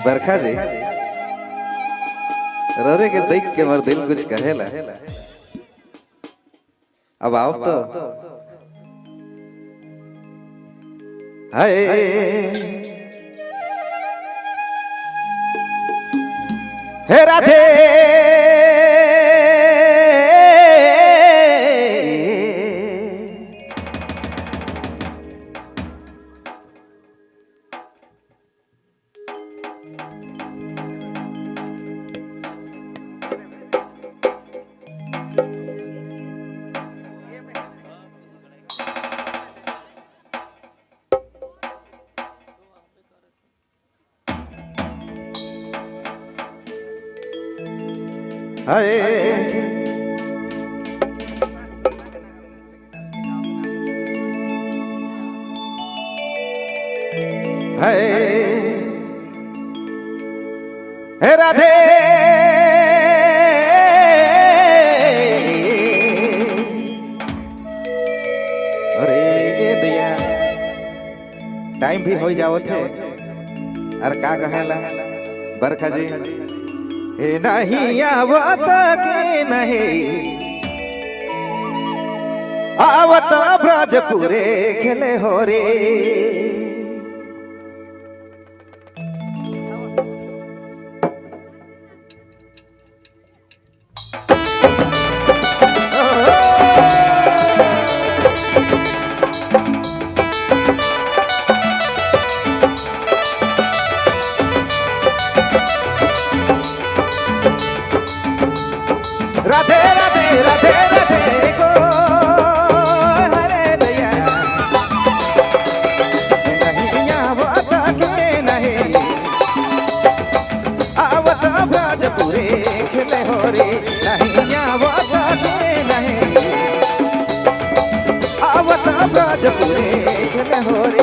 बरखा जी रोरे के देख के मर दिल कुछ कहेला। अब आओ तो हाय हे राधे हाय हाय हे राधे अरे ये दिया टाइम भी हो जाओ थे अरे का कहेला बरखा जी हे नहीं आवत के नहीं आवत ब्रजपुरे खेले हो रे राधे राधे राधे राधे को हरे दया नहीं आवत के नहीं आवत ब्रजपुरे खेले हो रे नहीं आवत के नहीं आवत ब्रजपुरे खेले हो रे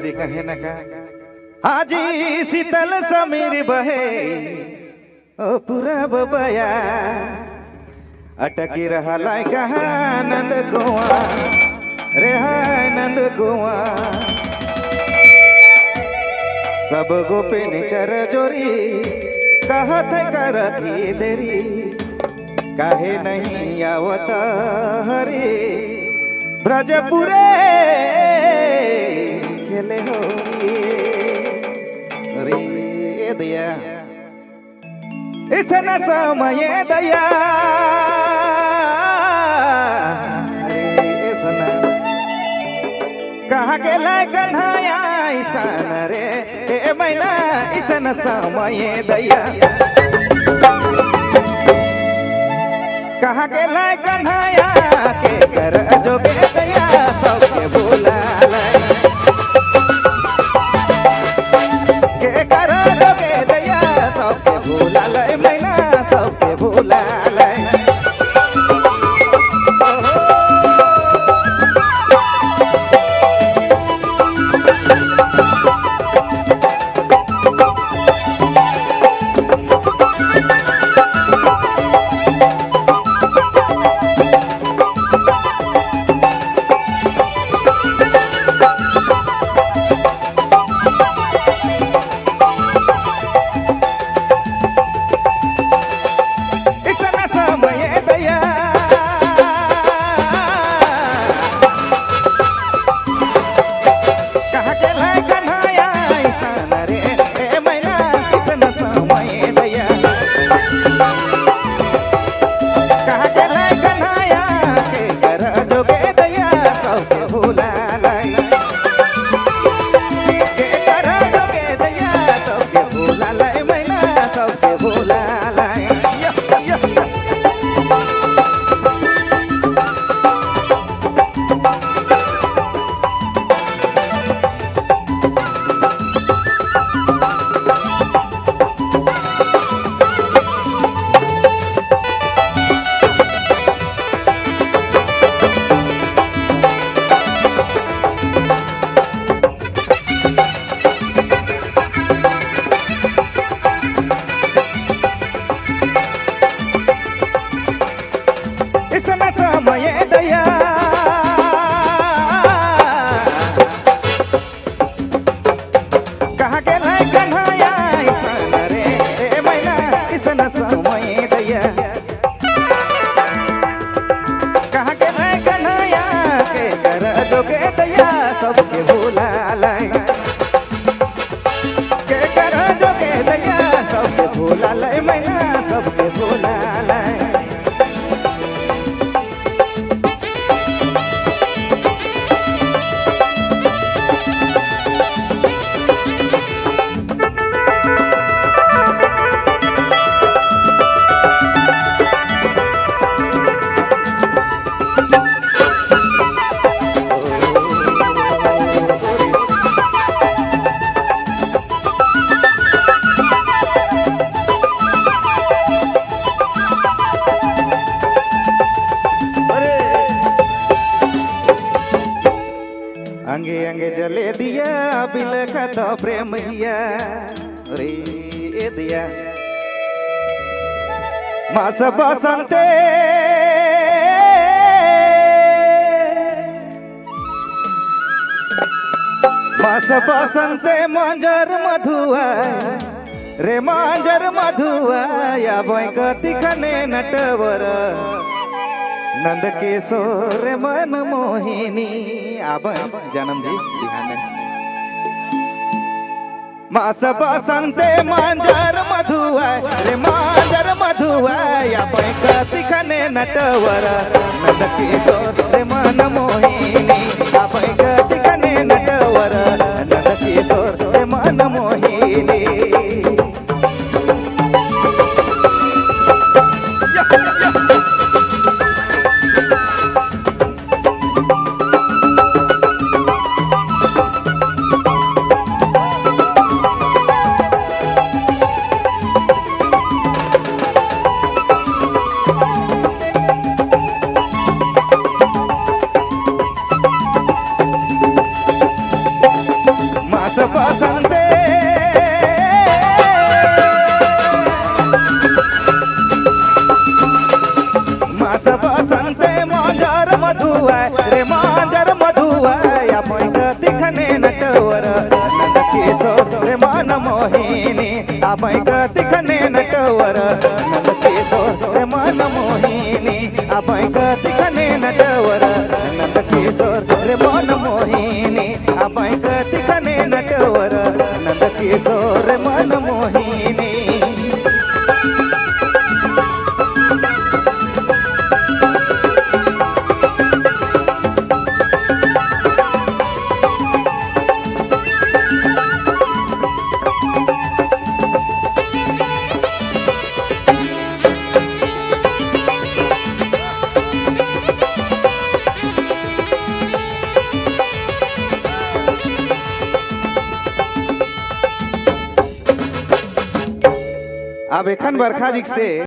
जी कहे न का हाजी शीतल समीर बहे ओ पूरा बबया अटकी रहा लाई कहा नंद कुआ रे नंद कुआ सब गोपिन कर जोरी कहत करती देरी काहे नहीं आवत हरी ब्रजपुरे खेले हो रे दया इस न समय दया अरे सुना कहाँ के लाय कन्हैया ईसान रे ए मैना इस न समय दया कहाँ के लाय कन्हैया के कर जोगे दया सबके भूला लाय के कर जोगे दया सबके भूला लाय मैना सबके भूला लाय सबके भूला लाय के कर जोगे दया सबके भूला लाय मैना सबके भूला लाय अंगे अंगे जले दिया बिलखत प्रेम हिया रे ए दिया मास बसंते मास बसंते मंजर मधुआ रे मंजर मधुआ या बैंकती खने नटवर नंद किशोर मन मोहिनी आब जन्म जी बिहान मास बसंते मंजर मधुआ रे मंजर मधुआ या बैंकती खने नटवर नंद किशोर मन मोहिनी या बैंकती खने नटवर नंद किशोर मन मोहिनी बसंते मास बसंते मंजर मधुआ रे मंजर मधुआ या बैंकती खने नटवर नंद किशोर मन मोहिनी आ बैंकती खने नटवर नंद किशोर मन मोहिनी आ बैंकती खने नटवर नंद किशोर मन मोहिनी आ बैंकती खने नटवर नंद किशोर मन मोहिनी अब एखन बरखा जी से